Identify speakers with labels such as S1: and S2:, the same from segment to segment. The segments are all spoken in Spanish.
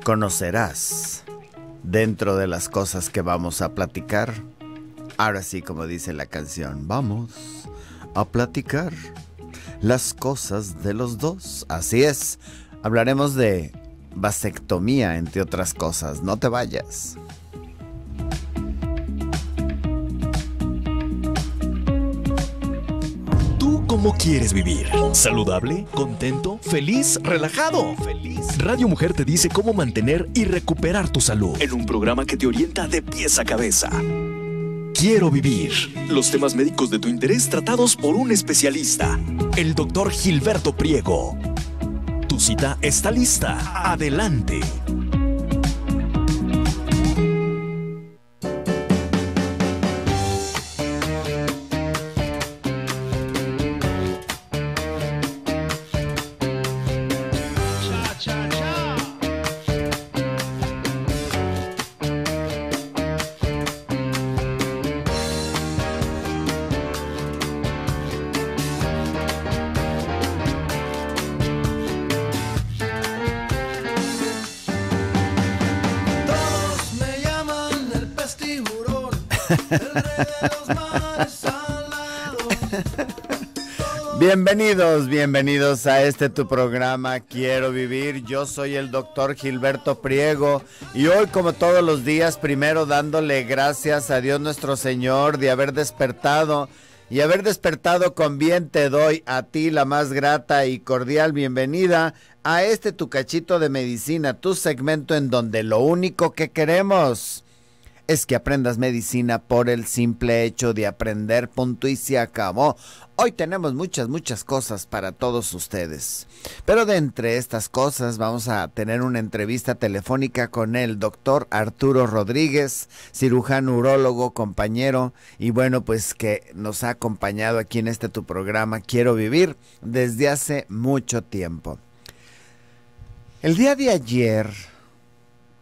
S1: Conocerás, dentro de las cosas que vamos a platicar, ahora sí, como dice la canción, vamos a platicar las cosas de los dos. Así es, hablaremos de vasectomía, entre otras cosas. No te vayas.
S2: ¿Cómo quieres vivir? ¿Saludable? ¿Contento? ¿Feliz? ¿Relajado? Radio Mujer te dice cómo mantener y recuperar tu salud en un programa que te orienta de pies a cabeza. Quiero vivir. Los temas médicos de tu interés tratados por un especialista, el doctor Gilberto Priego. Tu cita está lista. Adelante.
S1: Bienvenidos a este tu programa Quiero Vivir. Yo soy el doctor Gilberto Priego y hoy, como todos los días, primero dándole gracias a Dios nuestro Señor de haber despertado y haber despertado con bien, te doy a ti la más grata y cordial bienvenida a este tu cachito de medicina, tu segmento en donde lo único que queremos es que aprendas medicina por el simple hecho de aprender, punto, y se acabó. Hoy tenemos muchas cosas para todos ustedes. Pero de entre estas cosas vamos a tener una entrevista telefónica con el doctor Arturo Rodríguez, cirujano urólogo, compañero, y bueno, pues que nos ha acompañado aquí en este tu programa Quiero Vivir desde hace mucho tiempo. El día de ayer,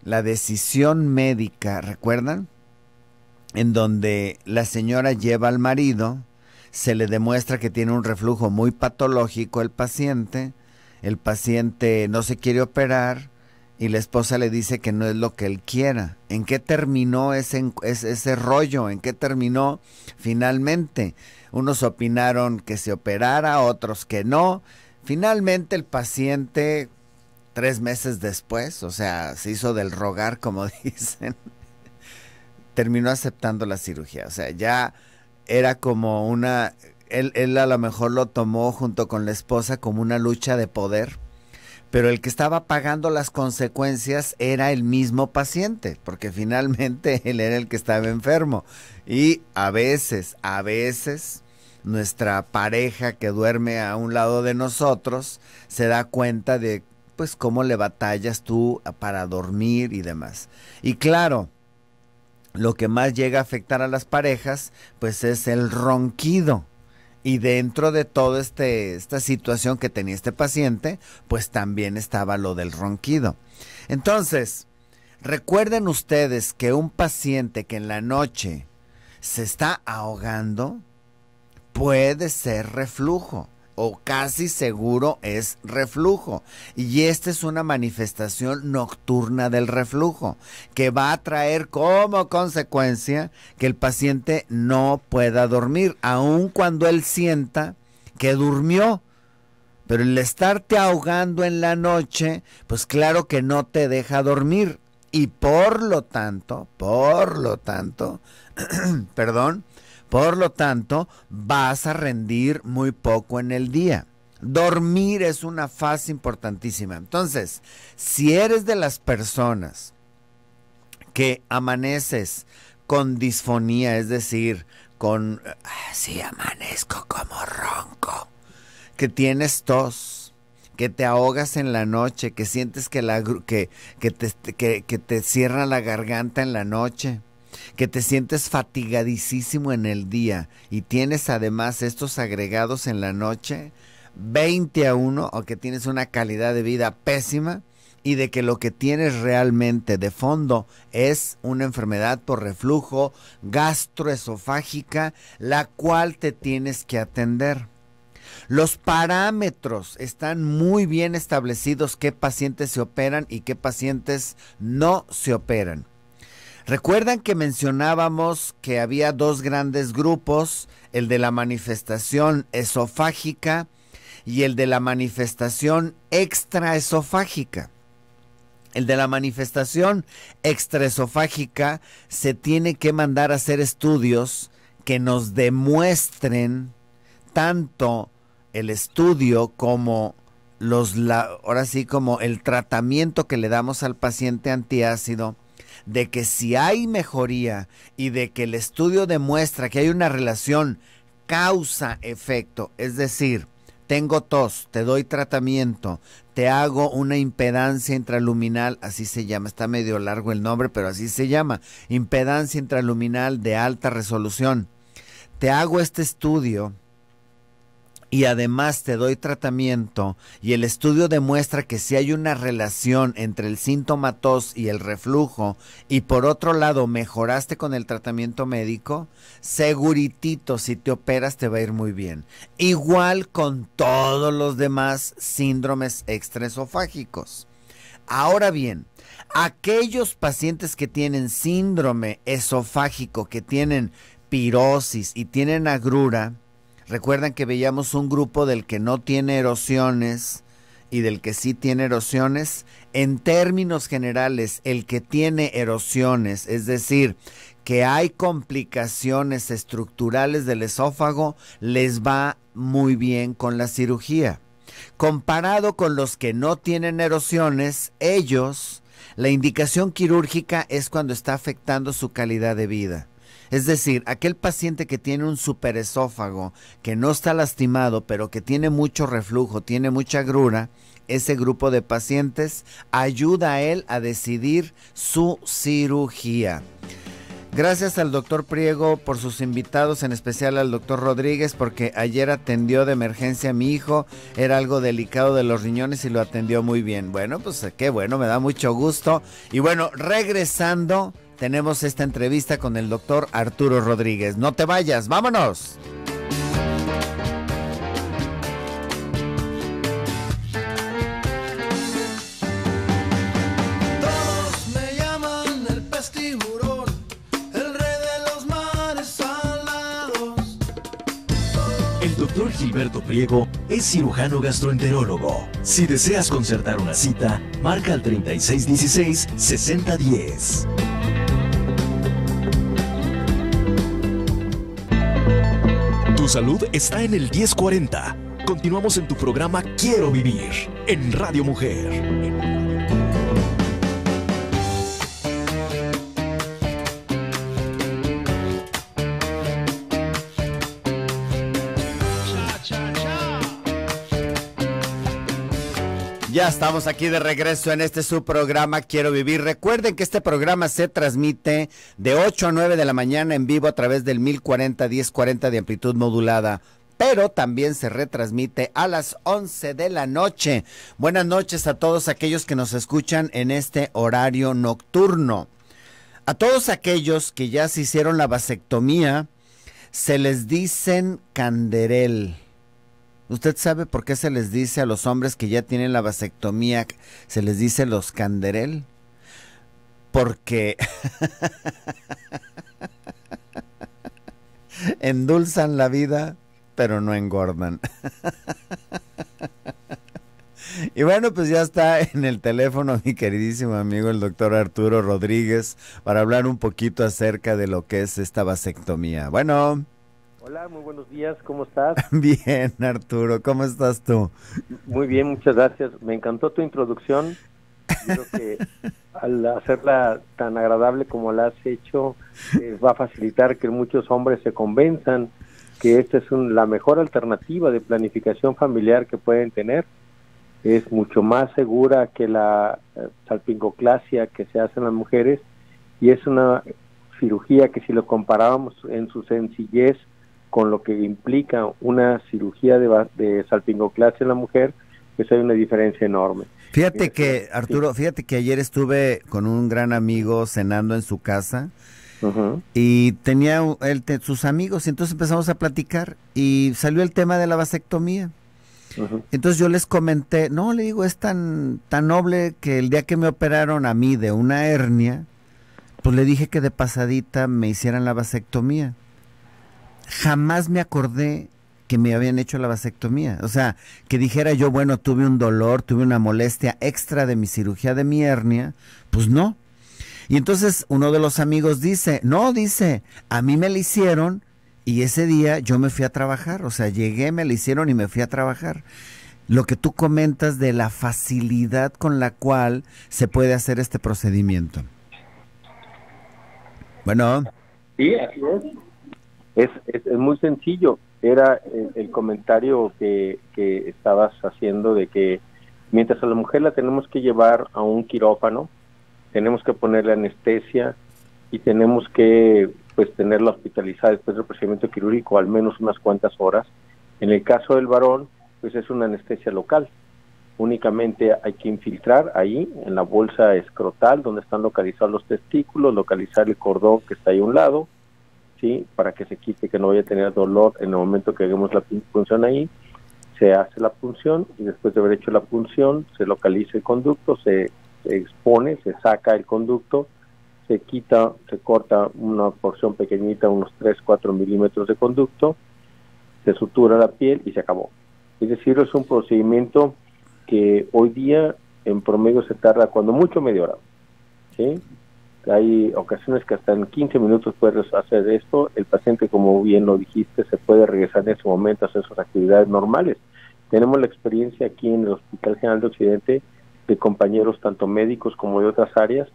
S1: la decisión médica, ¿recuerdan? En donde la señora lleva al marido, se le demuestra que tiene un reflujo muy patológico el paciente no se quiere operar y la esposa le dice que no es lo que él quiera. ¿En qué terminó ese rollo? ¿En qué terminó finalmente? Unos opinaron que se operara, otros que no. Finalmente el paciente, 3 meses después, o sea, se hizo del rogar, como dicen, terminó aceptando la cirugía. O sea, ya era como él a lo mejor lo tomó junto con la esposa como una lucha de poder, pero el que estaba pagando las consecuencias era el mismo paciente, porque finalmente él era el que estaba enfermo. Y a veces, nuestra pareja que duerme a un lado de nosotros se da cuenta de pues cómo le batallas tú para dormir y demás. Y claro, lo que más llega a afectar a las parejas, pues es el ronquido. Y dentro de toda esta situación que tenía este paciente, pues también estaba lo del ronquido. Entonces, recuerden ustedes que un paciente que en la noche se está ahogando, puede ser reflujo. O casi seguro es reflujo. Y esta es una manifestación nocturna del reflujo, que va a traer como consecuencia que el paciente no pueda dormir, aun cuando él sienta que durmió. Pero el estarte ahogando en la noche, pues claro que no te deja dormir. Y por lo tanto, Por lo tanto, vas a rendir muy poco en el día. Dormir es una fase importantísima. Entonces, si eres de las personas que amaneces con disfonía, es decir, sí, amanezco como ronco, que tienes tos, que te ahogas en la noche, que sientes que te cierra la garganta en la noche, que te sientes fatigadísimo en el día y tienes además estos agregados en la noche, 20-1, o que tienes una calidad de vida pésima y de que lo que tienes realmente de fondo es una enfermedad por reflujo gastroesofágica, la cual te tienes que atender. Los parámetros están muy bien establecidos, qué pacientes se operan y qué pacientes no se operan. Recuerdan que mencionábamos que había dos grandes grupos, el de la manifestación esofágica y el de la manifestación extraesofágica. El de la manifestación extraesofágica se tiene que mandar a hacer estudios que nos demuestren tanto el estudio como ahora sí como el tratamiento que le damos al paciente antiácido, de que si hay mejoría y de que el estudio demuestra que hay una relación causa-efecto, es decir, tengo tos, te doy tratamiento, te hago una impedancia intraluminal, así se llama, está medio largo el nombre, pero así se llama, impedancia intraluminal de alta resolución. Te hago este estudio y además te doy tratamiento y el estudio demuestra que sí hay una relación entre el síntoma tos y el reflujo y por otro lado mejoraste con el tratamiento médico, seguritito si te operas te va a ir muy bien. Igual con todos los demás síndromes extraesofágicos. Ahora bien, aquellos pacientes que tienen síndrome esofágico, que tienen pirosis y tienen agrura, recuerdan que veíamos un grupo del que no tiene erosiones y del que sí tiene erosiones. En términos generales, el que tiene erosiones, es decir, que hay complicaciones estructurales del esófago, les va muy bien con la cirugía. Comparado con los que no tienen erosiones, ellos, la indicación quirúrgica es cuando está afectando su calidad de vida. Es decir, aquel paciente que tiene un superesófago, que no está lastimado, pero que tiene mucho reflujo, tiene mucha agrura, ese grupo de pacientes ayuda a él a decidir su cirugía. Gracias al doctor Priego por sus invitados, en especial al doctor Rodríguez, porque ayer atendió de emergencia a mi hijo, era algo delicado de los riñones y lo atendió muy bien. Bueno, pues qué bueno, me da mucho gusto. Y bueno, regresando, tenemos esta entrevista con el doctor Arturo Rodríguez. No te vayas, vámonos.
S3: Todos me llaman el pez tiburón, el rey de los mares salados.
S2: El doctor Gilberto Priego es cirujano gastroenterólogo. Si deseas concertar una cita, marca al 3616-6010. Tu salud está en el 1040. Continuamos en tu programa Quiero Vivir, en Radio Mujer.
S1: Ya estamos aquí de regreso en este su programa Quiero Vivir. Recuerden que este programa se transmite de 8 a 9 de la mañana en vivo a través del 1040 de amplitud modulada, pero también se retransmite a las 11 de la noche. Buenas noches a todos aquellos que nos escuchan en este horario nocturno. A todos aquellos que ya se hicieron la vasectomía, se les dicen canderel. ¿Usted sabe por qué se les dice a los hombres que ya tienen la vasectomía, se les dice los canderel? Porque endulzan la vida, pero no engordan. Y bueno, pues ya está en el teléfono mi queridísimo amigo el doctor Arturo Rodríguez para hablar un poquito acerca de lo que es esta vasectomía. Bueno.
S4: Hola, muy buenos días, ¿cómo estás?
S1: Bien, Arturo, ¿cómo estás tú?
S4: Muy bien, muchas gracias. Me encantó tu introducción. Creo que al hacerla tan agradable como la has hecho, va a facilitar que muchos hombres se convenzan que esta es la mejor alternativa de planificación familiar que pueden tener. Es mucho más segura que la salpingoclasia que se hace en las mujeres y es una cirugía que si lo comparábamos en su sencillez con lo que implica una cirugía de salpingoclasia en la mujer, pues hay una diferencia enorme.
S1: Fíjate que, Arturo, fíjate que ayer estuve con un gran amigo cenando en su casa
S4: Ujú.
S1: Y tenía sus amigos, y entonces empezamos a platicar y salió el tema de la vasectomía.
S4: Ujú.
S1: Entonces yo les comenté, no, le digo, es tan noble que el día que me operaron a mí de una hernia, pues le dije que de pasadita me hicieran la vasectomía. Jamás me acordé que me habían hecho la vasectomía. O sea, que dijera yo, bueno, tuve un dolor, tuve una molestia extra de mi cirugía de mi hernia, pues no. Y entonces uno de los amigos dice, no, dice, a mí me la hicieron y ese día yo me fui a trabajar. O sea, llegué, me la hicieron y me fui a trabajar. Lo que tú comentas de la facilidad con la cual se puede hacer este procedimiento. Bueno,
S4: Sí, así es. Es muy sencillo. Era el comentario que estabas haciendo de que mientras a la mujer la tenemos que llevar a un quirófano, tenemos que ponerle anestesia y tenemos que pues tenerla hospitalizada después del procedimiento quirúrgico al menos unas cuantas horas. En el caso del varón, pues es una anestesia local. Únicamente hay que infiltrar ahí en la bolsa escrotal donde están localizados los testículos, localizar el cordón que está ahí a un lado, ¿sí? Para que se quite, que no vaya a tener dolor en el momento que hagamos la punción ahí. Se hace la punción y después de haber hecho la punción se localiza el conducto, se expone, se saca el conducto, se quita, se corta una porción pequeñita, unos 3-4 milímetros de conducto, se sutura la piel y se acabó. Es decir, es un procedimiento que hoy día en promedio se tarda cuando mucho media hora, ¿sí? Hay ocasiones que hasta en 15 minutos puedes hacer esto. El paciente, como bien lo dijiste, se puede regresar en ese momento a hacer sus actividades normales. Tenemos la experiencia aquí en el Hospital General de Occidente de compañeros tanto médicos como de otras áreas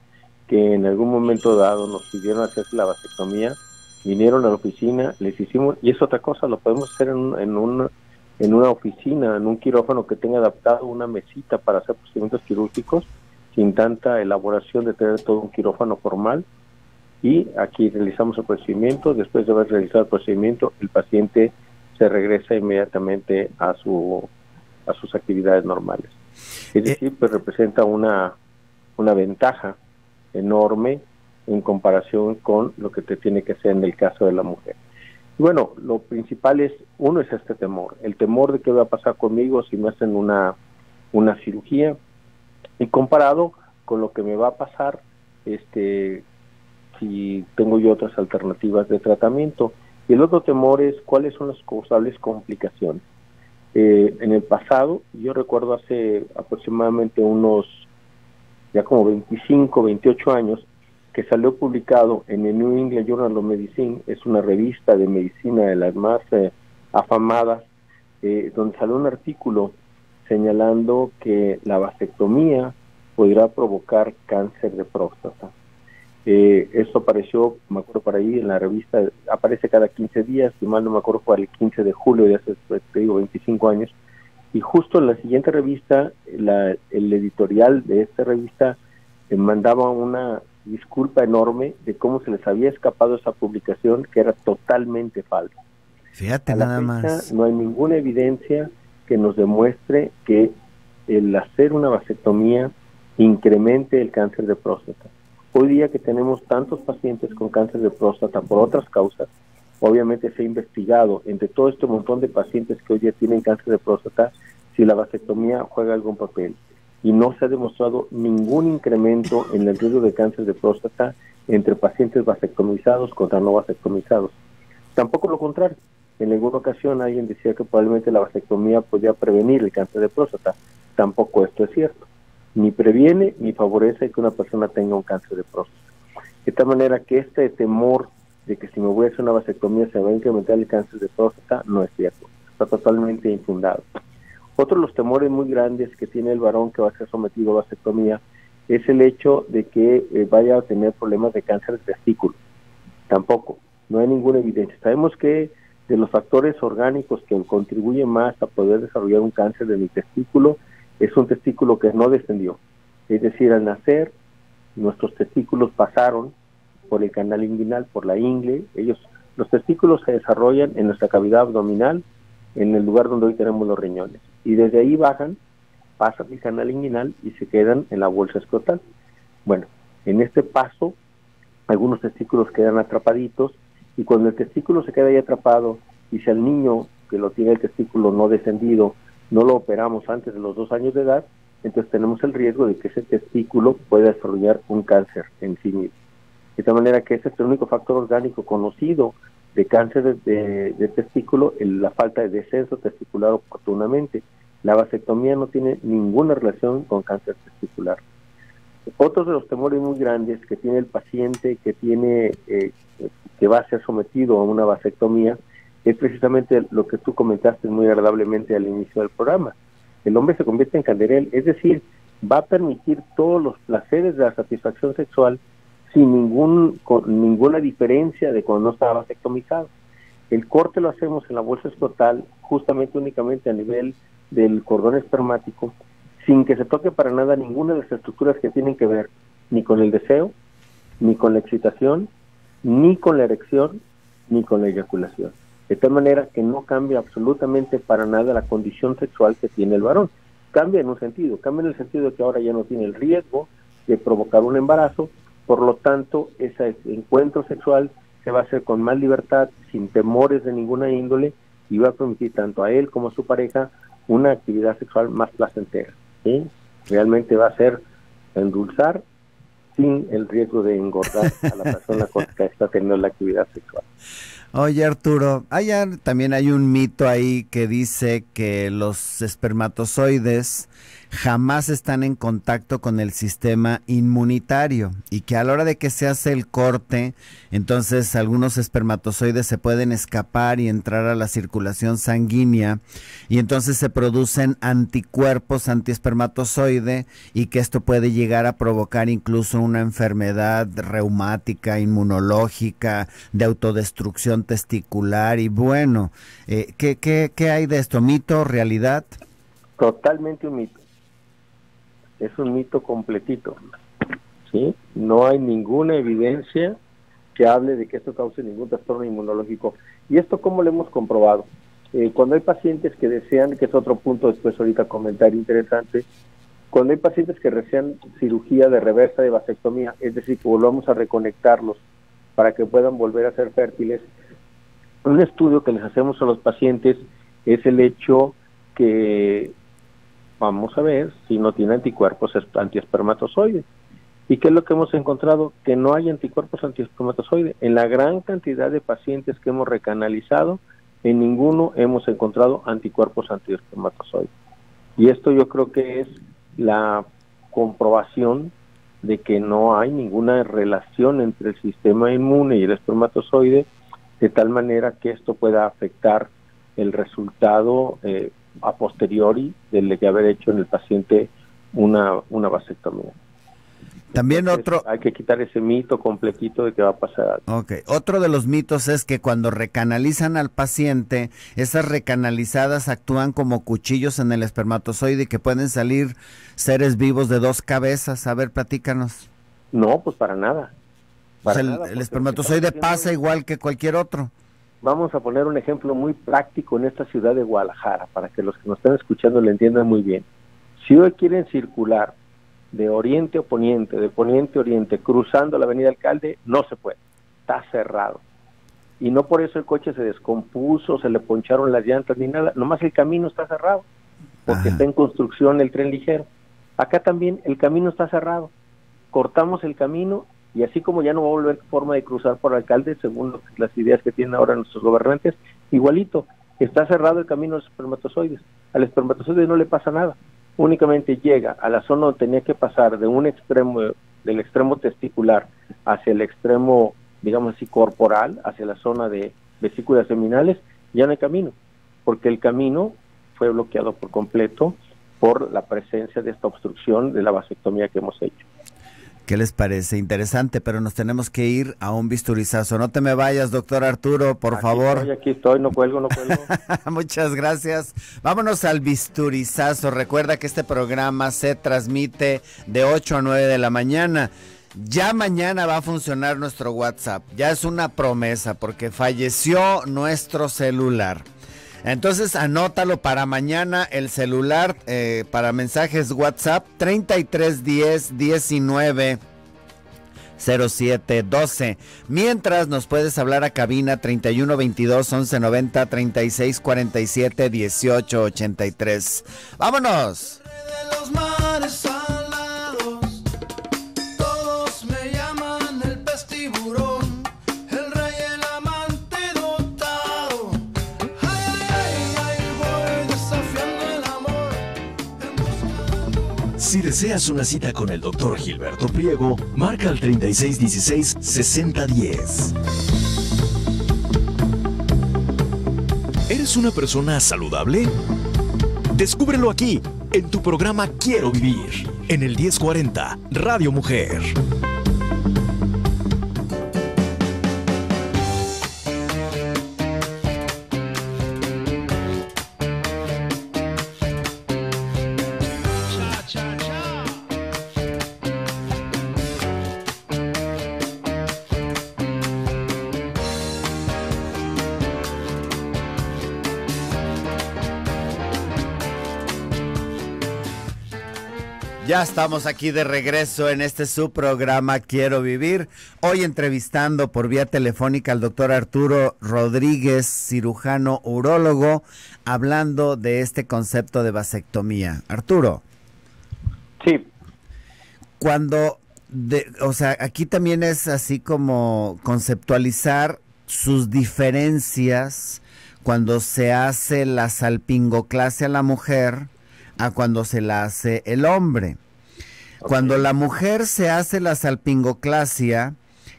S4: que en algún momento dado nos pidieron hacerse la vasectomía, vinieron a la oficina, les hicimos, y es otra cosa, lo podemos hacer en una oficina, en un quirófano que tenga adaptado una mesita para hacer procedimientos quirúrgicos sin tanta elaboración de tener todo un quirófano formal. Y aquí realizamos el procedimiento. Después de haber realizado el procedimiento, el paciente se regresa inmediatamente a sus actividades normales. Es decir, pues representa una ventaja enorme en comparación con lo que te tiene que hacer en el caso de la mujer. Y bueno, lo principal es, uno es este temor, el temor de qué va a pasar conmigo si me hacen una cirugía, y comparado con lo que me va a pasar si tengo yo otras alternativas de tratamiento. Y el otro temor es cuáles son las posibles complicaciones. En el pasado, yo recuerdo hace aproximadamente unos ya como 25, 28 años, que salió publicado en el New England Journal of Medicine, es una revista de medicina de las más afamadas, donde salió un artículo señalando que la vasectomía podrá provocar cáncer de próstata. Esto apareció, me acuerdo por ahí, en la revista, aparece cada 15 días, si mal no me acuerdo fue el 15 de julio de hace, te digo, 25 años, y justo en la siguiente revista, el editorial de esta revista mandaba una disculpa enorme de cómo se les había escapado esa publicación, que era totalmente falsa.
S1: Fíjate nada más.
S4: No hay ninguna evidencia que nos demuestre que el hacer una vasectomía incremente el cáncer de próstata. Hoy día que tenemos tantos pacientes con cáncer de próstata por otras causas, obviamente se ha investigado entre todo este montón de pacientes que hoy día tienen cáncer de próstata si la vasectomía juega algún papel. Y no se ha demostrado ningún incremento en el riesgo de cáncer de próstata entre pacientes vasectomizados contra no vasectomizados. Tampoco lo contrario. En alguna ocasión alguien decía que probablemente la vasectomía podía prevenir el cáncer de próstata. Tampoco esto es cierto. Ni previene ni favorece que una persona tenga un cáncer de próstata. De tal manera que este temor de que si me voy a hacer una vasectomía se va a incrementar el cáncer de próstata no es cierto. Está totalmente infundado. Otro de los temores muy grandes que tiene el varón que va a ser sometido a vasectomía es el hecho de que vaya a tener problemas de cáncer de testículo. Tampoco, no hay ninguna evidencia. Sabemos que de los factores orgánicos que contribuyen más a poder desarrollar un cáncer de mi testículo es un testículo que no descendió. Es decir, al nacer, nuestros testículos pasaron por el canal inguinal, por la ingle. Los testículos se desarrollan en nuestra cavidad abdominal, en el lugar donde hoy tenemos los riñones. Y desde ahí bajan, pasan el canal inguinal y se quedan en la bolsa escrotal. Bueno, en este paso algunos testículos quedan atrapaditos, y cuando el testículo se queda ahí atrapado, y si al niño que lo tiene el testículo no descendido, no lo operamos antes de los 2 años de edad, entonces tenemos el riesgo de que ese testículo pueda desarrollar un cáncer en sí mismo. De tal manera que ese es el único factor orgánico conocido de cáncer de testículo, la falta de descenso testicular oportunamente. La vasectomía no tiene ninguna relación con cáncer testicular. Otros de los temores muy grandes que tiene el paciente que va a ser sometido a una vasectomía es precisamente lo que tú comentaste muy agradablemente al inicio del programa. El hombre se convierte en canderel, es decir, va a permitir todos los placeres de la satisfacción sexual sin ninguna diferencia de cuando no estaba vasectomizado. El corte lo hacemos en la bolsa escrotal, justamente únicamente a nivel del cordón espermático, sin que se toque para nada ninguna de las estructuras que tienen que ver ni con el deseo, ni con la excitación, ni con la erección, ni con la eyaculación. De tal manera que no cambia absolutamente para nada la condición sexual que tiene el varón. Cambia en un sentido, cambia en el sentido de que ahora ya no tiene el riesgo de provocar un embarazo, por lo tanto ese encuentro sexual se va a hacer con más libertad, sin temores de ninguna índole, y va a permitir tanto a él como a su pareja una actividad sexual más placentera, ¿sí? Realmente va a ser endulzar sin el riesgo de engordar a la persona con la que está teniendo la actividad sexual.
S1: Oye, Arturo, también hay un mito ahí que dice que los espermatozoides jamás están en contacto con el sistema inmunitario y que a la hora de que se hace el corte, entonces algunos espermatozoides se pueden escapar y entrar a la circulación sanguínea y entonces se producen anticuerpos antiespermatozoide y que esto puede llegar a provocar incluso una enfermedad reumática, inmunológica, de autodestrucción testicular y bueno, ¿qué hay de esto? ¿Mito, realidad?
S4: Totalmente un mito. Es un mito completito, ¿sí? No hay ninguna evidencia que hable de que esto cause ningún trastorno inmunológico. ¿Y esto cómo lo hemos comprobado? Cuando hay pacientes que desean, que es otro punto después ahorita comentario interesante, cuando hay pacientes que desean cirugía de reversa de vasectomía, es decir, que volvamos a reconectarlos para que puedan volver a ser fértiles, un estudio que les hacemos a los pacientes es el hecho que vamos a ver si no tiene anticuerpos antiespermatozoides. ¿Y qué es lo que hemos encontrado? Que no hay anticuerpos antiespermatozoides. En la gran cantidad de pacientes que hemos recanalizado, en ninguno hemos encontrado anticuerpos antiespermatozoides. Y esto yo creo que es la comprobación de que no hay ninguna relación entre el sistema inmune y el espermatozoide, de tal manera que esto pueda afectar el resultado a posteriori de haber hecho en el paciente una vasectomía.
S1: También
S4: Entonces, hay que quitar ese mito completito de que va a pasar.
S1: Ok, otro de los mitos es que cuando recanalizan al paciente, esas recanalizadas actúan como cuchillos en el espermatozoide y que pueden salir seres vivos de 2 cabezas. A ver, platícanos.
S4: No, pues para nada.
S1: Para nada, el espermatozoide pasa igual que cualquier otro.
S4: Vamos a poner un ejemplo muy práctico en esta ciudad de Guadalajara, para que los que nos están escuchando lo entiendan muy bien. Si hoy quieren circular de oriente a poniente, de poniente a oriente, cruzando la avenida Alcalde, no se puede, está cerrado. Y no por eso el coche se descompuso, se le poncharon las llantas ni nada, nomás el camino está cerrado, porque está en construcción el tren ligero. Acá también el camino está cerrado, cortamos el camino y así como ya no va a volver forma de cruzar por Alcalde, según las ideas que tienen ahora nuestros gobernantes, igualito, está cerrado el camino de los espermatozoides. Al espermatozoide no le pasa nada, únicamente llega a la zona donde tenía que pasar de un extremo, del extremo testicular hacia el extremo, digamos así, corporal, hacia la zona de vesículas seminales, ya no hay camino, porque el camino fue bloqueado por completo por la presencia de esta obstrucción de la vasectomía que hemos hecho.
S1: ¿Qué les parece? Interesante, pero nos tenemos que ir a un bisturizazo. No te me vayas, doctor Arturo, por favor.
S4: Aquí estoy, no cuelgo.
S1: Muchas gracias. Vámonos al bisturizazo. Recuerda que este programa se transmite de 8 a 9 de la mañana. Ya mañana va a funcionar nuestro WhatsApp. Ya es una promesa porque falleció nuestro celular. Entonces anótalo para mañana el celular para mensajes WhatsApp 3310 19 0712. Mientras nos puedes hablar a cabina 31 22 11 90 36 47 18 83. ¡Vámonos!
S3: De los mares salados, todos me llaman el pestiburón, el rey, el amante dotado. Ay, ay, ay, voy desafiando el amor en busca.
S2: Si deseas una cita con el Dr. Gilberto Priego, marca al 3616-6010. ¿Eres una persona saludable? Descúbrelo aquí, en tu programa Quiero Vivir, en el 1040, Radio Mujer.
S1: Ya estamos aquí de regreso en este su programa Quiero Vivir. Hoy entrevistando por vía telefónica al doctor Arturo Rodríguez, cirujano urólogo, hablando de este concepto de vasectomía. Arturo.
S4: Sí.
S1: Aquí también es así como conceptualizar sus diferencias cuando se hace la salpingoclasia a la mujer a cuando se la hace el hombre. Okay. Cuando la mujer se hace la salpingoclasia,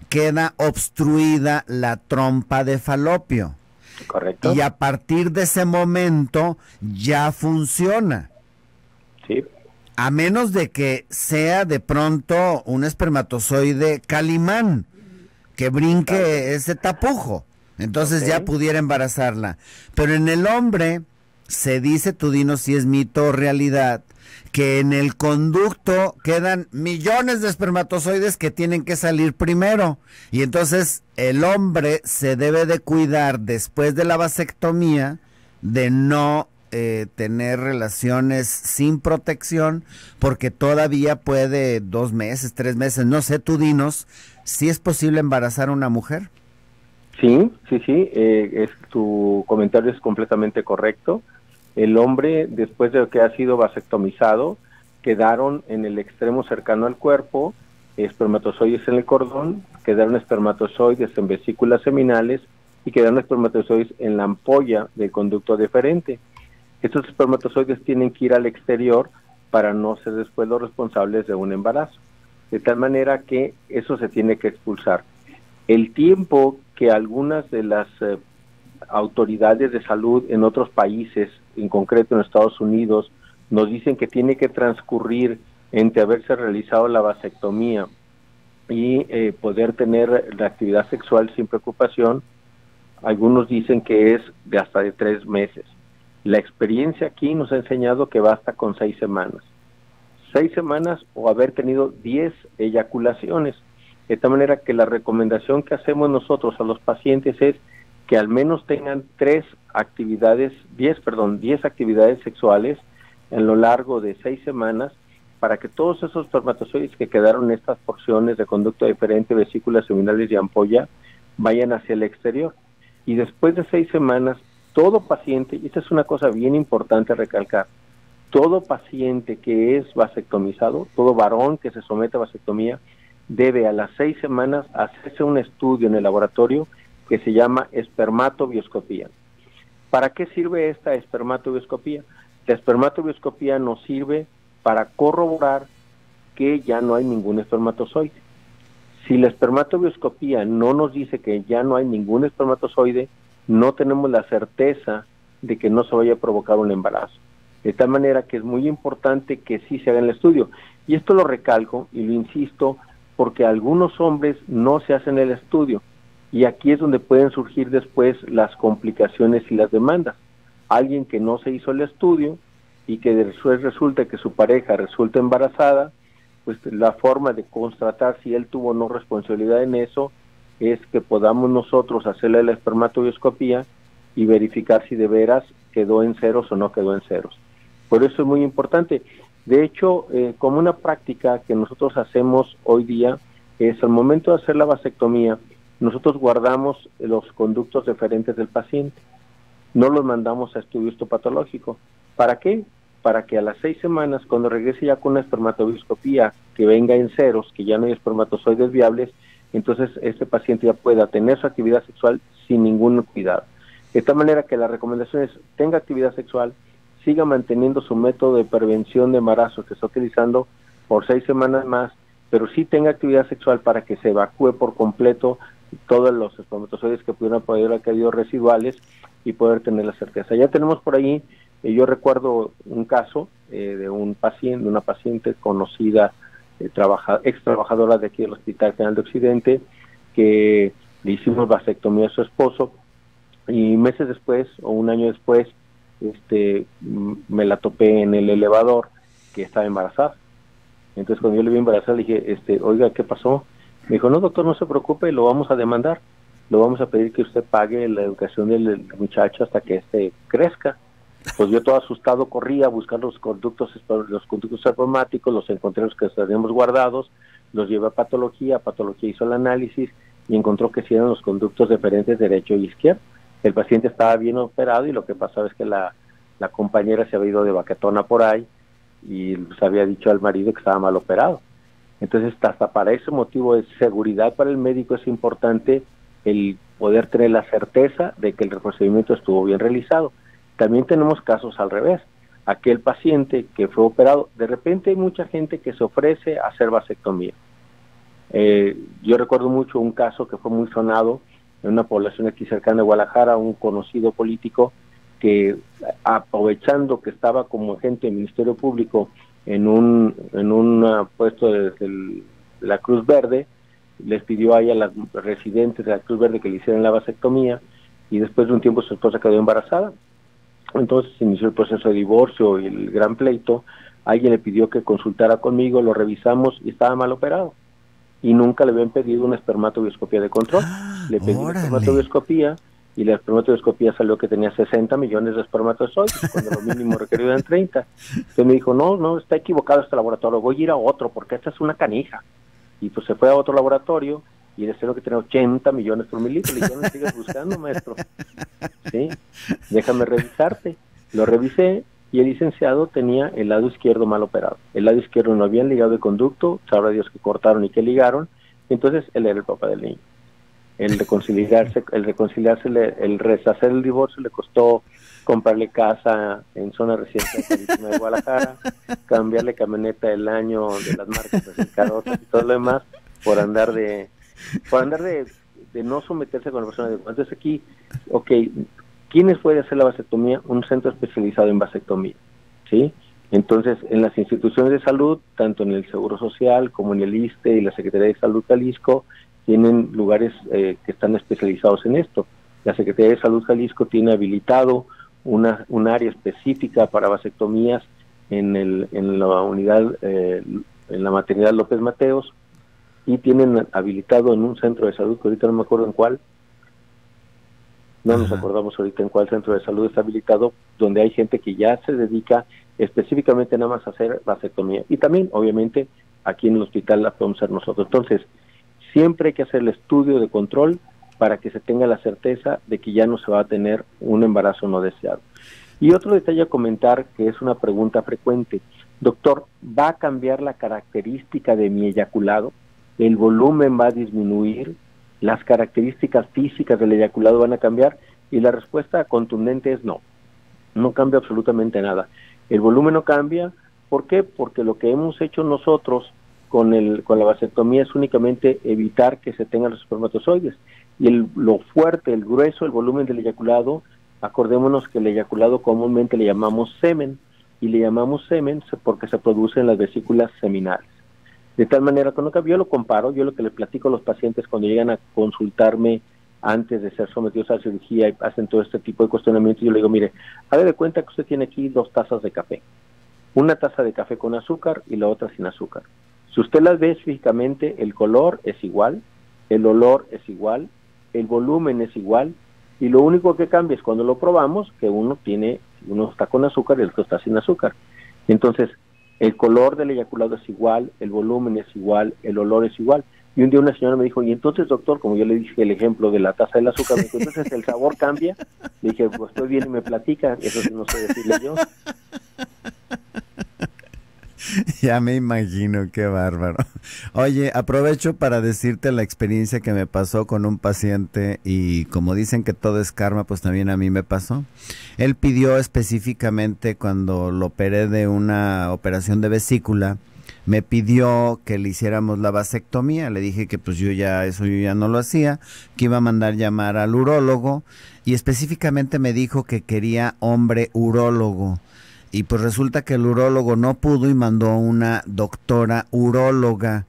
S1: queda obstruida la trompa de falopio.
S4: Correcto.
S1: Y a partir de ese momento ya funciona.
S4: Sí.
S1: A menos de que sea de pronto un espermatozoide calimán, que brinque ese tapujo. Entonces ya pudiera embarazarla. Pero en el hombre se dice, tú dinos si es mito o realidad, que en el conducto quedan millones de espermatozoides que tienen que salir primero. Y entonces el hombre se debe de cuidar después de la vasectomía de no tener relaciones sin protección, porque todavía puede 2 meses, 3 meses, no sé, tú dinos, ¿si es posible embarazar a una mujer?
S4: Sí, tu comentario es completamente correcto. El hombre, después de que ha sido vasectomizado, quedaron en el extremo cercano al cuerpo espermatozoides en el cordón, quedaron espermatozoides en vesículas seminales y quedaron espermatozoides en la ampolla del conducto deferente. Estos espermatozoides tienen que ir al exterior para no ser después los responsables de un embarazo, de tal manera que eso se tiene que expulsar. El tiempo que algunas de las autoridades de salud en otros países, en concreto en Estados Unidos, nos dicen que tiene que transcurrir entre haberse realizado la vasectomía y poder tener la actividad sexual sin preocupación. Algunos dicen que es de hasta de 3 meses. La experiencia aquí nos ha enseñado que basta con 6 semanas. 6 semanas o haber tenido 10 eyaculaciones. De tal manera que la recomendación que hacemos nosotros a los pacientes es que al menos tengan 10 actividades sexuales en lo largo de 6 semanas, para que todos esos espermatozoides que quedaron en estas porciones de conducto deferente, vesículas seminales y ampolla, vayan hacia el exterior. Y después de 6 semanas, todo paciente, y esta es una cosa bien importante a recalcar, todo paciente que es vasectomizado, todo varón que se somete a vasectomía, debe a las 6 semanas hacerse un estudio en el laboratorio que se llama espermatobioscopía. ¿Para qué sirve esta espermatobioscopía? La espermatobioscopía nos sirve para corroborar que ya no hay ningún espermatozoide. Si la espermatobioscopía no nos dice que ya no hay ningún espermatozoide, no tenemos la certeza de que no se vaya a provocar un embarazo. De tal manera que es muy importante que sí se haga el estudio. Y esto lo recalco y lo insisto porque algunos hombres no se hacen el estudio. Y aquí es donde pueden surgir después las complicaciones y las demandas. Alguien que no se hizo el estudio y que después resulta que su pareja resulta embarazada, pues la forma de constatar si él tuvo o no responsabilidad en eso es que podamos nosotros hacerle la espermatobioscopía y verificar si de veras quedó en ceros o no quedó en ceros. Por eso es muy importante. De hecho, como una práctica que nosotros hacemos hoy día, es al momento de hacer la vasectomía, nosotros guardamos los conductos deferentes del paciente, no los mandamos a estudio histopatológico. ¿Para qué? Para que a las 6 semanas, cuando regrese ya con una espermatobioscopía que venga en ceros, que ya no hay espermatozoides viables, entonces este paciente ya pueda tener su actividad sexual sin ningún cuidado. De esta manera que la recomendación es: tenga actividad sexual, siga manteniendo su método de prevención de embarazo que está utilizando por 6 semanas más, pero sí tenga actividad sexual para que se evacúe por completo todos los espermatozoides que pudieran haber caído residuales y poder tener la certeza. Ya tenemos por ahí, yo recuerdo un caso de una paciente conocida, ex trabajadora de aquí del Hospital General de Occidente, que le hicimos vasectomía a su esposo, y meses después o un año después me la topé en el elevador que estaba embarazada. Entonces cuando yo le vi embarazada le dije, oiga, ¿qué pasó? Me dijo: no, doctor, no se preocupe, lo vamos a demandar, lo vamos a pedir que usted pague la educación del muchacho hasta que crezca. Pues yo todo asustado corrí a buscar los conductos espermáticos, los encontré, los que teníamos guardados, los llevé a patología hizo el análisis y encontró que sí eran los conductos deferentes derecho y izquierdo. El paciente estaba bien operado y lo que pasaba es que la compañera se había ido de baquetona por ahí y se había dicho al marido que estaba mal operado. Entonces, hasta para ese motivo de seguridad para el médico es importante el poder tener la certeza de que el procedimiento estuvo bien realizado. También tenemos casos al revés. Aquel paciente que fue operado, de repente hay mucha gente que se ofrece a hacer vasectomía. Yo recuerdo mucho un caso que fue muy sonado en una población aquí cercana de Guadalajara, un conocido político que, aprovechando que estaba como agente del Ministerio Público en un puesto de la Cruz Verde, les pidió ahí a las residentes de la Cruz Verde que le hicieran la vasectomía, y después de un tiempo su esposa quedó embarazada. Entonces se inició el proceso de divorcio y el gran pleito. Alguien le pidió que consultara conmigo, lo revisamos y estaba mal operado. Y nunca le habían pedido una espermatobioscopía de control. Le pedí una espermatobioscopía y la espermatobioscopía salió que tenía 60 millones de espermatozoides, cuando lo mínimo requerido eran 30. Entonces me dijo: no, está equivocado este laboratorio, voy a ir a otro porque esta es una canija. Y pues se fue a otro laboratorio y decía que tenía 80 millones por mililitro. Le dije: no me sigas buscando, maestro. ¿Sí? Déjame revisarte. Lo revisé y el licenciado tenía el lado izquierdo mal operado. El lado izquierdo no habían ligado de conducto, sabrá Dios que cortaron y que ligaron. Entonces él era el papá del niño. El rehacer el divorcio le costó comprarle casa en zona residencial de Guadalajara, cambiarle camioneta del año de las marcas de carotas y todo lo demás, por andar de no someterse con la persona adecuada. Entonces aquí, ¿quiénes puede hacer la vasectomía? Un centro especializado en vasectomía, ¿sí? Entonces, en las instituciones de salud, tanto en el Seguro Social como en el ISSSTE y la Secretaría de Salud Jalisco, tienen lugares que están especializados en esto. La Secretaría de Salud Jalisco tiene habilitado un área específica para vasectomías en la unidad, en la maternidad López Mateos, y tienen habilitado en un centro de salud, que ahorita no me acuerdo en cuál, no nos acordamos ahorita en cuál centro de salud está habilitado, donde hay gente que ya se dedica específicamente nada más a hacer vasectomía. Y también, obviamente, aquí en el hospital la podemos hacer nosotros. Entonces, siempre hay que hacer el estudio de control para que se tenga la certeza de que ya no se va a tener un embarazo no deseado. Y otro detalle a comentar, que es una pregunta frecuente: doctor, ¿va a cambiar la característica de mi eyaculado? ¿El volumen va a disminuir? ¿Las características físicas del eyaculado van a cambiar? Y la respuesta contundente es no. No cambia absolutamente nada. El volumen no cambia. ¿Por qué? Porque lo que hemos hecho nosotros con la vasectomía es únicamente evitar que se tengan los espermatozoides. Y lo fuerte, el grueso, el volumen del eyaculado, acordémonos que el eyaculado comúnmente le llamamos semen, y le llamamos semen porque se produce en las vesículas seminales. De tal manera que yo lo comparo, yo lo que le platico a los pacientes cuando llegan a consultarme antes de ser sometidos a la cirugía y hacen todo este tipo de cuestionamientos, yo le digo: mire, haga de cuenta que usted tiene aquí 2 tazas de café. Una taza de café con azúcar y la otra sin azúcar. Si usted las ve físicamente, el color es igual, el olor es igual, el volumen es igual, y lo único que cambia es cuando lo probamos, que uno está con azúcar y el otro está sin azúcar. Entonces, el color del eyaculado es igual, el volumen es igual, el olor es igual, Y un día una señora me dijo, y entonces, doctor, como yo le dije el ejemplo de la taza del azúcar, me dijo, entonces el sabor cambia. Le dije, pues estoy bien y me platica, eso sí no sé decirle yo.
S1: Ya me imagino, qué bárbaro. Oye, aprovecho para decirte la experiencia que me pasó con un paciente y como dicen que todo es karma, pues también a mí me pasó. Él pidió específicamente cuando lo operé de una operación de vesícula, me pidió que le hiciéramos la vasectomía. Le dije que pues yo ya no lo hacía, que iba a mandar llamar al urólogo y específicamente me dijo que quería hombre urólogo. Y pues resulta que el urólogo no pudo y mandó una doctora uróloga.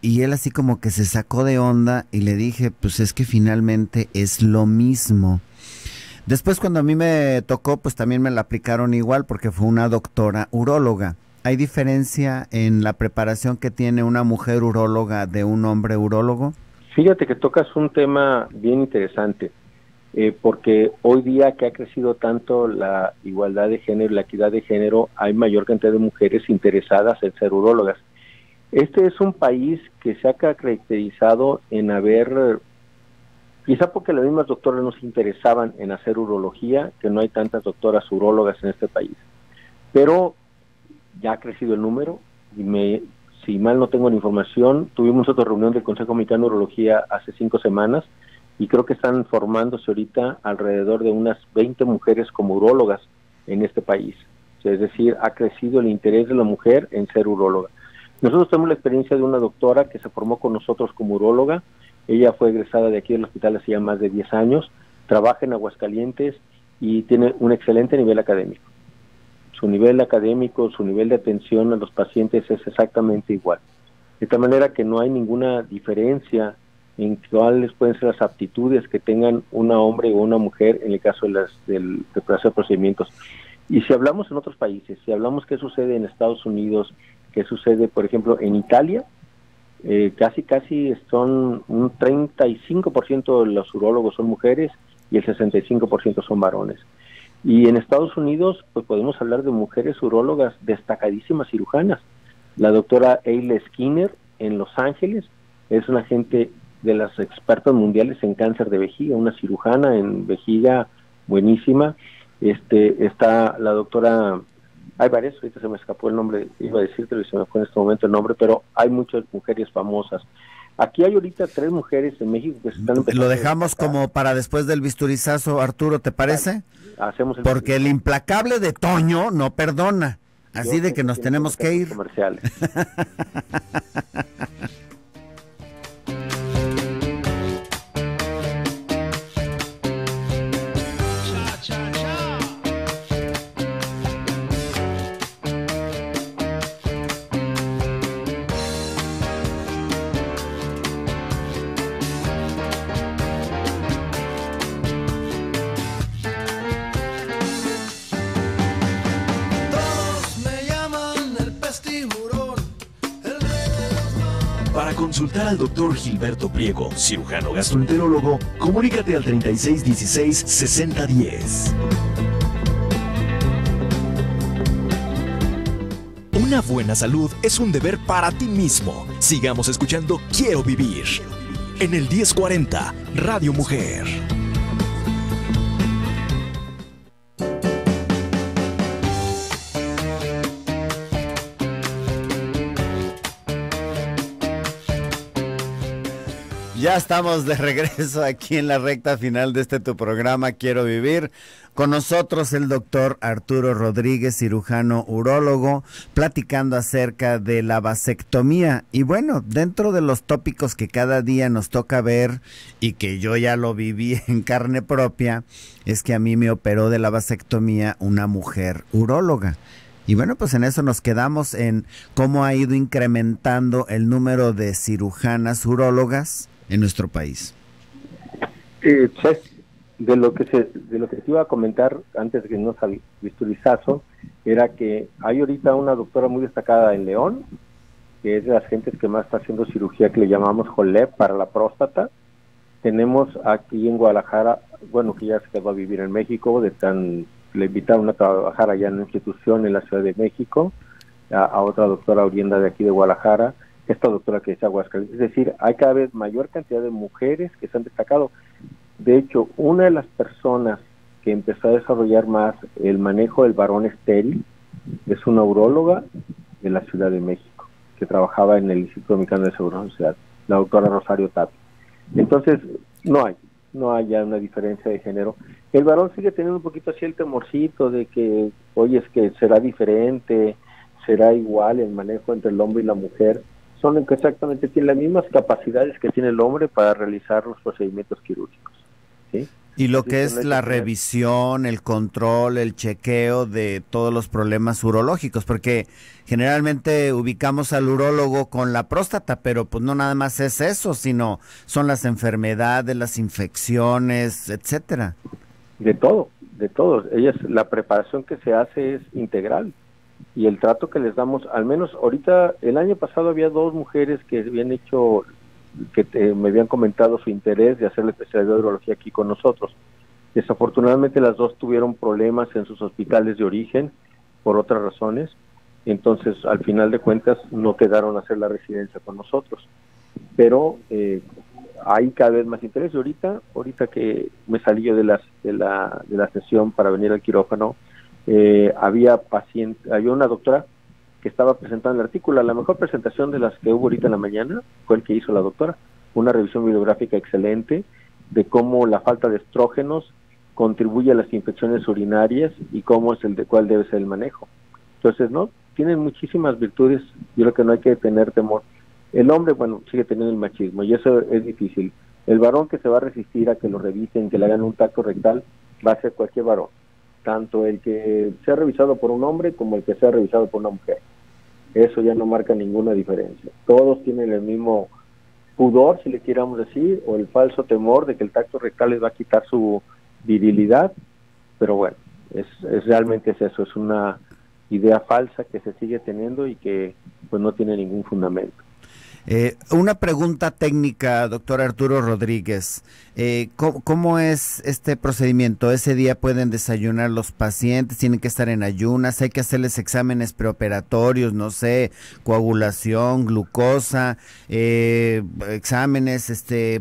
S1: Y él así como que se sacó de onda y le dije, pues es que finalmente es lo mismo. Después cuando a mí me tocó, pues también me la aplicaron igual porque fue una doctora uróloga. ¿Hay diferencia en la preparación que tiene una mujer uróloga de un hombre urólogo?
S4: Fíjate que tocas un tema bien interesante. Porque hoy día que ha crecido tanto la igualdad de género y la equidad de género, hay mayor cantidad de mujeres interesadas en ser urólogas. Este es un país que se ha caracterizado en haber, quizá porque las mismas doctoras no se interesaban en hacer urología, que no hay tantas doctoras urólogas en este país. Pero ya ha crecido el número, y si mal no tengo la información, tuvimos otra reunión del Consejo Mexicano de Urología hace 5 semanas, y creo que están formándose ahorita alrededor de unas 20 mujeres como urólogas en este país. O sea, es decir, ha crecido el interés de la mujer en ser uróloga. Nosotros tenemos la experiencia de una doctora que se formó con nosotros como uróloga. Ella fue egresada de aquí del hospital hace ya más de 10 años, trabaja en Aguascalientes y tiene un excelente nivel académico. Su nivel académico, su nivel de atención a los pacientes es exactamente igual. De tal manera que no hay ninguna diferencia en cuáles pueden ser las aptitudes que tengan un hombre o una mujer en el caso del proceso de procedimientos. Y si hablamos en otros países, si hablamos qué sucede en Estados Unidos, qué sucede, por ejemplo, en Italia, casi son un 35% de los urólogos son mujeres y el 65% son varones. Y en Estados Unidos, pues podemos hablar de mujeres urólogas destacadísimas cirujanas. La doctora Eile Skinner en Los Ángeles es una agente de las expertas mundiales en cáncer de vejiga, una cirujana en vejiga buenísima. Está la doctora, hay varias, ahorita se me escapó el nombre, iba a decírtelo y se me fue en este momento el nombre, pero hay muchas mujeres famosas. Aquí hay ahorita 3 mujeres en México que se están empezando.
S1: Lo dejamos como para después del bisturizazo, Arturo, ¿te parece?
S4: Hacemos
S1: porque el implacable de Toño no perdona, así de que nos tenemos que ir.
S4: Comerciales.
S2: Para consultar al Dr. Gilberto Priego, cirujano gastroenterólogo, comunícate al 3616-6010. Una buena salud es un deber para ti mismo. Sigamos escuchando Quiero Vivir en el 1040 Radio Mujer.
S1: Ya estamos de regreso aquí en la recta final de tu programa Quiero Vivir. Con nosotros el doctor Arturo Rodríguez, cirujano urólogo, platicando acerca de la vasectomía. Y bueno, dentro de los tópicos que cada día nos toca ver y que yo ya lo viví en carne propia, es que a mí me operó de la vasectomía una mujer uróloga. Y bueno, pues en eso nos quedamos, en cómo ha ido incrementando el número de cirujanas urólogas en nuestro país.
S4: De lo que te iba a comentar antes de que nos al bisturizazo, era que hay ahorita una doctora muy destacada en León, que es de las gentes que más está haciendo cirugía, que le llamamos JOLEP para la próstata. Tenemos aquí en Guadalajara, bueno, que ya se quedó a vivir en México, le invitaron a trabajar allá en una institución en la Ciudad de México, a otra doctora oriunda de aquí de Guadalajara. esta doctora que es Aguascalientes. Es decir, hay cada vez mayor cantidad de mujeres que se han destacado. De hecho, una de las personas que empezó a desarrollar más el manejo del varón estéril es una uróloga de la Ciudad de México, que trabajaba en el Instituto Mexicano de Seguro Social, la doctora Rosario Tapia. Entonces, no hay ya una diferencia de género. El varón sigue teniendo un poquito así el temorcito de que, oye, es que será diferente, será igual el manejo entre el hombre y la mujer. Son que exactamente tienen las mismas capacidades que tiene el hombre para realizar los procedimientos quirúrgicos, ¿sí?
S1: Y lo
S4: Así
S1: que es
S4: no hay
S1: la
S4: tener...
S1: revisión, el control, el chequeo de todos los problemas urológicos, porque generalmente ubicamos al urólogo con la próstata, pero pues no nada más es eso, sino son las enfermedades, las infecciones, etcétera.
S4: De todo. La preparación que se hace es integral, y el trato que les damos, al menos ahorita, el año pasado había 2 mujeres que habían hecho, me habían comentado su interés de hacer la especialidad de urología aquí con nosotros. Desafortunadamente las 2 tuvieron problemas en sus hospitales de origen por otras razones, entonces al final de cuentas no quedaron a hacer la residencia con nosotros, pero hay cada vez más interés. Y ahorita que me salí yo de la sesión para venir al quirófano, había una doctora que estaba presentando el artículo. La mejor presentación de las que hubo ahorita en la mañana fue el que hizo la doctora, una revisión bibliográfica excelente de cómo la falta de estrógenos contribuye a las infecciones urinarias y cómo es cuál debe ser el manejo. Entonces, no, tienen muchísimas virtudes. Yo creo que no hay que tener temor. El hombre, bueno, sigue teniendo el machismo y eso es difícil. El varón que se va a resistir a que lo revisen, que le hagan un tacto rectal, va a ser cualquier varón, tanto el que sea revisado por un hombre como el que sea revisado por una mujer. Eso ya no marca ninguna diferencia. Todos tienen el mismo pudor, si le quieramos decir, o el falso temor de que el tacto rectal les va a quitar su virilidad, pero bueno, realmente es eso, es una idea falsa que se sigue teniendo y que pues no tiene ningún fundamento.
S1: Una pregunta técnica, doctor Arturo Rodríguez. ¿Cómo es este procedimiento? ¿Ese día pueden desayunar los pacientes? ¿Tienen que estar en ayunas? ¿Hay que hacerles exámenes preoperatorios? No sé, coagulación, glucosa, exámenes,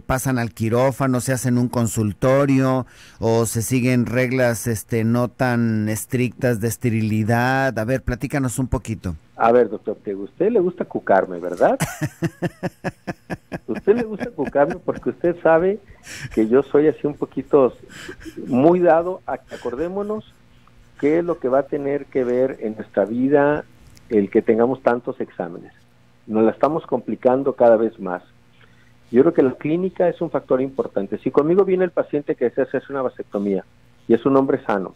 S1: pasan al quirófano, se hacen un consultorio o se siguen reglas no tan estrictas de esterilidad. A ver, platícanos un poquito.
S4: A ver, doctor, usted le gusta cucarme, ¿verdad? Usted le gusta cucarme porque usted sabe que yo soy así un poquito muy dado a que acordémonos qué es lo que va a tener que ver en nuestra vida el que tengamos tantos exámenes. Nos la estamos complicando cada vez más. Yo creo que la clínica es un factor importante. Si conmigo viene el paciente que desea hacerse una vasectomía y es un hombre sano,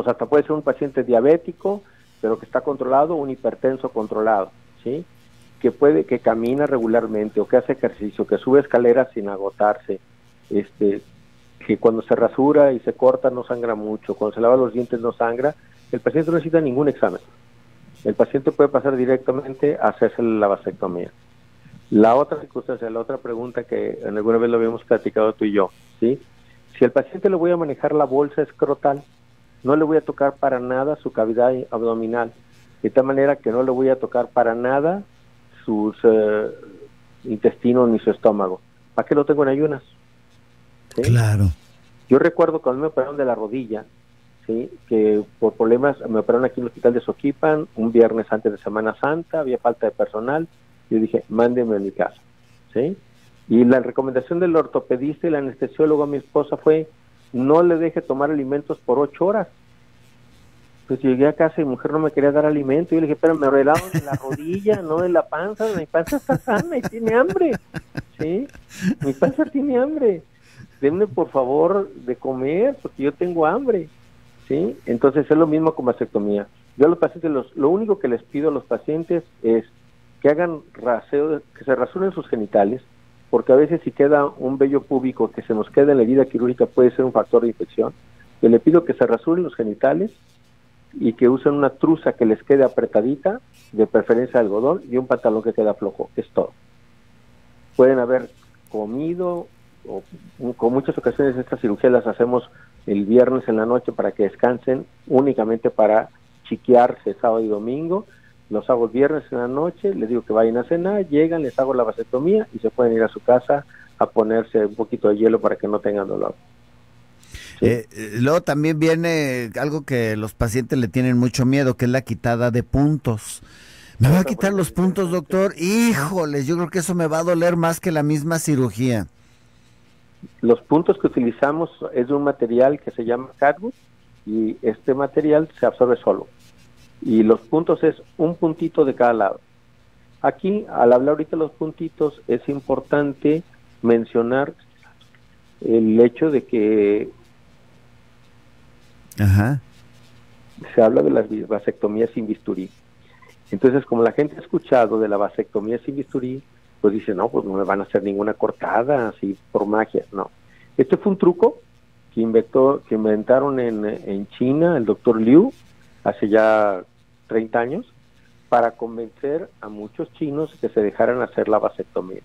S4: hasta puede ser un paciente diabético, pero que está controlado, un hipertenso controlado, ¿sí? Que camina regularmente o que hace ejercicio, que sube escaleras sin agotarse, que cuando se rasura y se corta no sangra mucho, cuando se lava los dientes no sangra, el paciente no necesita ningún examen. El paciente puede pasar directamente a hacerse la vasectomía. La otra circunstancia, la otra pregunta que alguna vez lo habíamos platicado tú y yo, ¿sí? Si al paciente le voy a manejar la bolsa escrotal, no le voy a tocar para nada su cavidad abdominal, de tal manera que no le voy a tocar para nada sus intestinos ni su estómago. ¿Para qué lo tengo en ayunas? ¿Sí?
S1: Claro.
S4: Yo recuerdo cuando me operaron de la rodilla, ¿sí? Que por problemas me operaron aquí en el hospital de Soquipan, un viernes antes de Semana Santa, había falta de personal, yo dije, mándenme a mi casa, ¿sí? Y la recomendación del ortopedista y el anestesiólogo a mi esposa fue, no le deje tomar alimentos por 8 horas. Pues llegué a casa y mi mujer no me quería dar alimento. Yo le dije, pero me operaron de la rodilla, no de la panza. Mi panza está sana y tiene hambre. ¿Sí? Mi panza tiene hambre. Denme por favor de comer porque yo tengo hambre. ¿Sí? Entonces es lo mismo con vasectomía. Yo a los pacientes, lo único que les pido a los pacientes es que hagan raseo, que se rasuren sus genitales, porque a veces si queda un vello púbico que se nos queda en la herida quirúrgica puede ser un factor de infección. Yo le pido que se rasuren los genitales y que usen una truza que les quede apretadita, de preferencia de algodón, y un pantalón que queda flojo, es todo. Pueden haber comido, o con muchas ocasiones estas cirugías las hacemos el viernes en la noche para que descansen, únicamente para chiquearse sábado y domingo, los hago el viernes en la noche, les digo que vayan a cenar, llegan, les hago la vasectomía y se pueden ir a su casa a ponerse un poquito de hielo para que no tengan dolor. ¿Sí?
S1: Luego también viene algo que los pacientes le tienen mucho miedo, que es la quitada de puntos. ¿Me va a quitar los puntos, doctor? Híjoles, yo creo que eso me va a doler más que la misma cirugía.
S4: Los puntos que utilizamos es de un material que se llama catgut y este material se absorbe solo. Y los puntos es un puntito de cada lado. Aquí, al hablar ahorita de los puntitos, es importante mencionar el hecho de que se habla de las vasectomías sin bisturí. Entonces, como la gente ha escuchado de la vasectomía sin bisturí, pues dice, no, pues no me van a hacer ninguna cortada así por magia. No. Este fue un truco que inventaron en China el doctor Liu hace ya 30 años para convencer a muchos chinos que se dejaran hacer la vasectomía.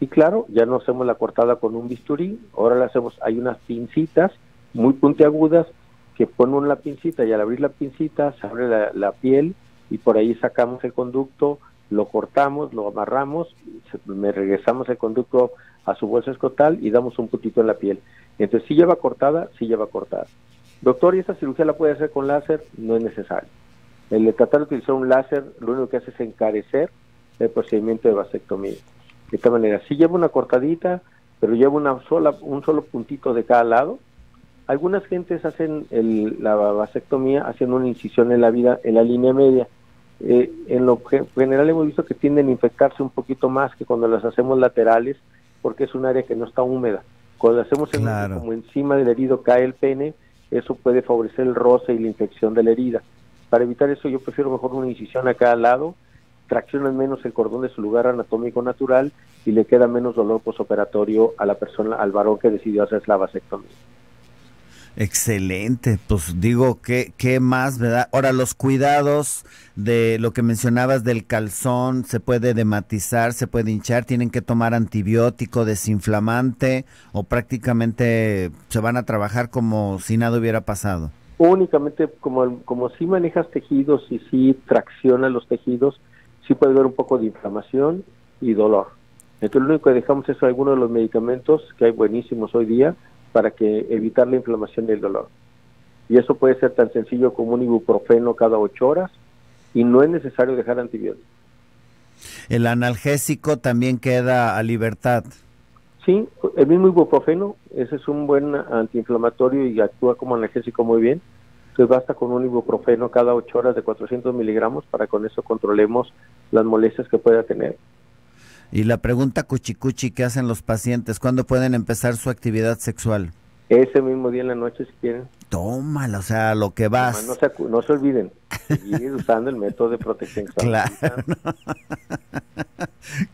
S4: Y claro, ya no hacemos la cortada con un bisturí, ahora la hacemos, hay unas pincitas muy puntiagudas que ponen la pincita y al abrir la pincita se abre la piel y por ahí sacamos el conducto, lo cortamos, lo amarramos, regresamos el conducto a su bolsa escrotal y damos un puntito en la piel. Entonces, si lleva cortada, sí lleva cortada. Doctor, ¿y esta cirugía la puede hacer con láser? No es necesario. El de tratar de utilizar un láser, lo único que hace es encarecer el procedimiento de vasectomía. De esta manera, sí lleva una cortadita, pero lleva un solo puntito de cada lado. Algunas gentes hacen la vasectomía haciendo una incisión en la línea media. En lo general hemos visto que tienden a infectarse un poquito más que cuando las hacemos laterales, porque es un área que no está húmeda. Cuando las hacemos como encima del herido cae el pene, eso puede favorecer el roce y la infección de la herida. Para evitar eso yo prefiero mejor una incisión a cada lado, traccionan menos el cordón de su lugar anatómico natural y le queda menos dolor posoperatorio a la persona, al varón que decidió hacer la vasectomía.
S1: Excelente, pues digo, ¿qué más, verdad? Ahora, los cuidados de lo que mencionabas del calzón, ¿se puede dematizar, se puede hinchar, tienen que tomar antibiótico, desinflamante o prácticamente se van a trabajar como si nada hubiera pasado?
S4: Únicamente, como si manejas tejidos y si tracciona los tejidos, sí puede haber un poco de inflamación y dolor. Entonces lo único que dejamos es algunos de los medicamentos que hay buenísimos hoy día, para que evitar la inflamación y el dolor. Y eso puede ser tan sencillo como un ibuprofeno cada 8 horas y no es necesario dejar antibióticos.
S1: ¿El analgésico también queda a libertad?
S4: Sí, el mismo ibuprofeno, ese es un buen antiinflamatorio y actúa como analgésico muy bien. Entonces basta con un ibuprofeno cada 8 horas de 400 miligramos para con eso controlemos las molestias que pueda tener.
S1: Y la pregunta cuchicuchi que hacen los pacientes, ¿cuándo pueden empezar su actividad sexual?
S4: Ese mismo día en la noche si quieren.
S1: Tómala, o sea, lo que vas.
S4: No se olviden, seguir usando el método de protección sexual.
S1: Claro.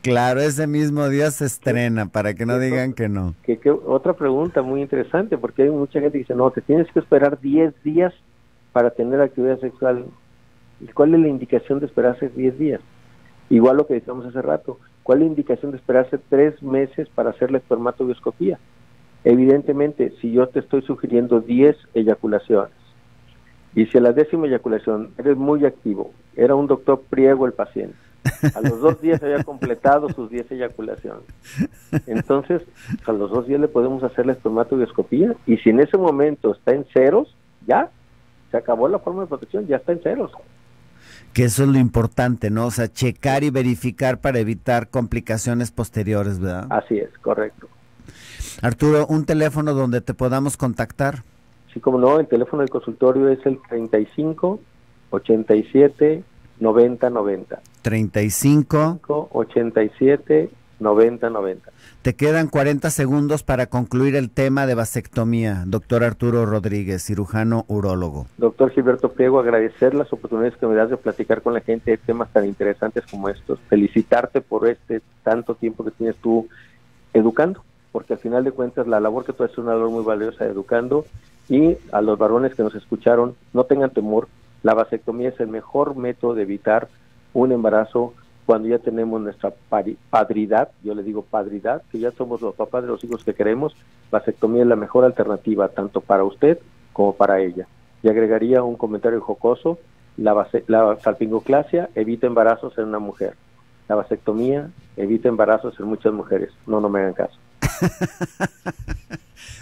S1: Claro, ese mismo día se estrena, para que no digan que no.
S4: Otra pregunta muy interesante, porque hay mucha gente que dice, no, te tienes que esperar 10 días para tener actividad sexual. ¿Y cuál es la indicación de esperarse 10 días? Igual lo que decíamos hace rato, ¿cuál es la indicación de esperarse 3 meses para hacer la espermatobioscopía? Evidentemente, si yo te estoy sugiriendo 10 eyaculaciones, y si a la 10ª eyaculación eres muy activo, era un doctor Priego el paciente, a los 2 días había completado sus 10 eyaculaciones, entonces a los 2 días le podemos hacer la espermatobioscopía, y si en ese momento está en ceros, ya, se acabó la forma de protección, ya está en ceros.
S1: Que eso es lo importante, ¿no? O sea, checar y verificar para evitar complicaciones posteriores, ¿verdad?
S4: Así es, correcto.
S1: Arturo, ¿un teléfono donde te podamos contactar?
S4: Sí, como no, el teléfono del consultorio es el 35 87 90 90.
S1: 35
S4: 87 90 90.
S1: Te quedan 40 segundos para concluir el tema de vasectomía. Doctor Arturo Rodríguez, cirujano urólogo.
S4: Doctor Gilberto Priego, agradecer las oportunidades que me das de platicar con la gente de temas tan interesantes como estos. Felicitarte por tanto tiempo que tienes tú educando, porque al final de cuentas la labor que tú haces es una labor muy valiosa educando, y a los varones que nos escucharon, no tengan temor, la vasectomía es el mejor método de evitar un embarazo cuando ya tenemos nuestra padridad, yo le digo padridad, que ya somos los papás de los hijos que queremos. Vasectomía es la mejor alternativa tanto para usted como para ella. Y agregaría un comentario jocoso, La salpingoclasia evita embarazos en una mujer. La vasectomía evita embarazos en muchas mujeres. No me hagan caso.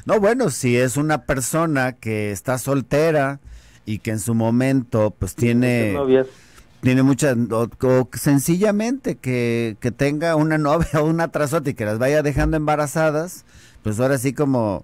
S1: No, bueno, si es una persona que está soltera y que en su momento pues tiene muchas, o sencillamente que tenga una novia o una tras otra y que las vaya dejando embarazadas, pues ahora sí como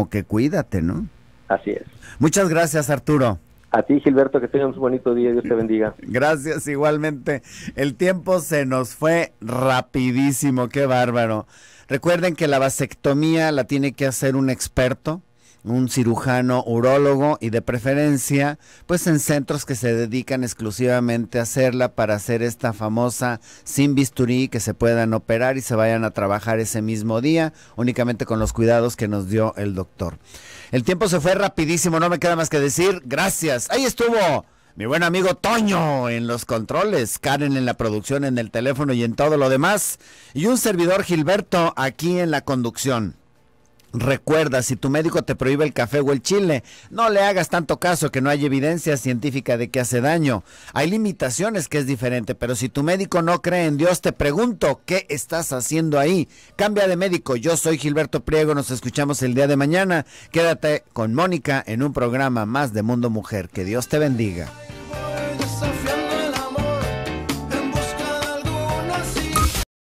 S1: que cuídate, ¿no?
S4: Así es.
S1: Muchas gracias, Arturo.
S4: A ti, Gilberto, que tengas un bonito día, Dios te bendiga.
S1: Gracias, igualmente. El tiempo se nos fue rapidísimo, qué bárbaro. Recuerden que la vasectomía la tiene que hacer un experto, un cirujano urólogo y de preferencia, pues en centros que se dedican exclusivamente a hacerla para hacer esta famosa sin bisturí, que se puedan operar y se vayan a trabajar ese mismo día, únicamente con los cuidados que nos dio el doctor. El tiempo se fue rapidísimo, no me queda más que decir gracias. Ahí estuvo mi buen amigo Toño en los controles, Karen en la producción, en el teléfono y en todo lo demás, y un servidor Gilberto aquí en la conducción. Recuerda, si tu médico te prohíbe el café o el chile, no le hagas tanto caso, que no hay evidencia científica de que hace daño. Hay limitaciones, que es diferente, pero si tu médico no cree en Dios, te pregunto, ¿qué estás haciendo ahí? Cambia de médico. Yo soy Gilberto Priego, nos escuchamos el día de mañana. Quédate con Mónica en un programa más de Mundo Mujer. Que Dios te bendiga.